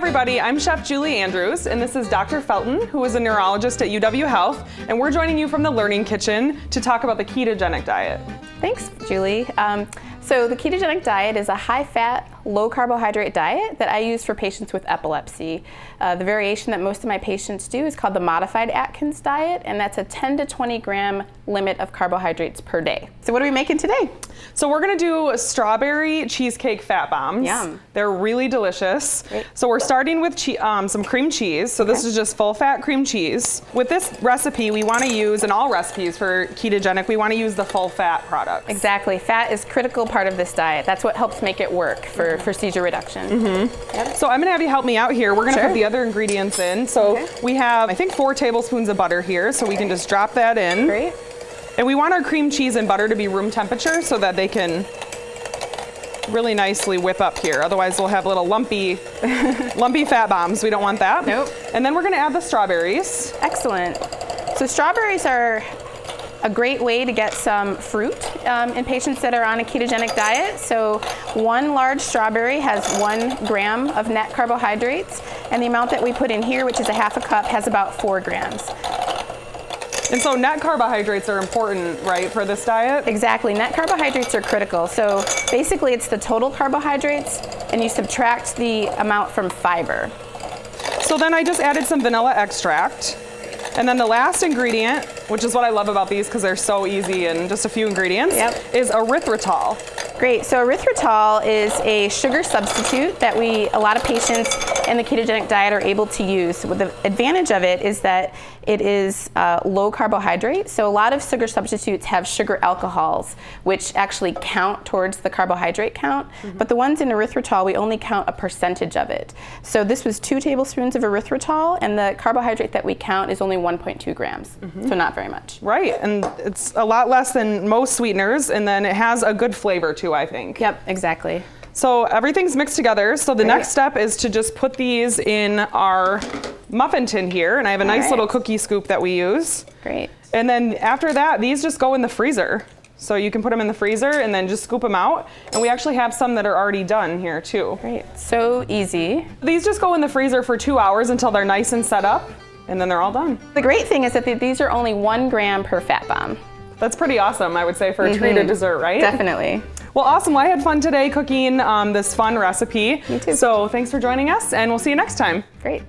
everybody, I'm Chef Julie Andrews, and this is Dr. Felton, who is a neurologist at UW Health, and we're joining you from the Learning Kitchen to talk about the ketogenic diet. Thanks, Julie. So the ketogenic diet is a high-fat, low-carbohydrate diet that I use for patients with epilepsy. The variation that most of my patients do is called the modified Atkins diet, and that's a 10 to 20 gram limit of carbohydrates per day. So what are we making today? So we're gonna do strawberry cheesecake fat bombs. Yum. They're really delicious. Great. So we're starting with some cream cheese. So this is just full-fat cream cheese. With this recipe, we wanna use, in all recipes for ketogenic, we wanna use the full-fat products. Exactly. Fat is a critical part of this diet. That's what helps make it work for seizure reduction. Mm-hmm. Yep. So I'm gonna have you help me out here. We're gonna Sure. put the other ingredients in. So we have, I think, 4 tablespoons of butter here. So we can just drop that in. Great. And we want our cream cheese and butter to be room temperature so that they can really nicely whip up here. Otherwise we'll have little lumpy fat bombs. We don't want that. Nope. And then we're gonna add the strawberries. Excellent. So strawberries are a great way to get some fruit in patients that are on a ketogenic diet. So 1 large strawberry has 1 gram of net carbohydrates, and the amount that we put in here, which is a half a cup, has about 4 grams. And so net carbohydrates are important, right, for this diet? Exactly. Net carbohydrates are critical. So basically it's the total carbohydrates, and you subtract the amount from fiber. So then I just added some vanilla extract. And then the last ingredient, which is what I love about these because they're so easy and just a few ingredients, is erythritol. Great. So erythritol is a sugar substitute that a lot of patients in the ketogenic diet are able to use. The advantage of it is that it is low carbohydrate. So a lot of sugar substitutes have sugar alcohols, which actually count towards the carbohydrate count. Mm-hmm. But the ones in erythritol, we only count a percentage of it. So this was 2 tablespoons of erythritol, and the carbohydrate that we count is only 1.2 grams. Mm-hmm. So not very much. Right, and it's a lot less than most sweeteners, and then it has a good flavor too, I think. Yep, exactly. So everything's mixed together. So the next step is to just put these in our muffin tin here, and I have a nice little cookie scoop that we use. Great. And then after that, these just go in the freezer. So you can put them in the freezer and then just scoop them out. And we actually have some that are already done here too. Great, so easy. These just go in the freezer for 2 hours until they're nice and set up, and then they're all done. The great thing is that these are only 1 gram per fat bomb. That's pretty awesome, I would say, for a treat or dessert, right? Definitely. Well, awesome. Well, I had fun today cooking this fun recipe. Me too. So thanks for joining us, and we'll see you next time. Great.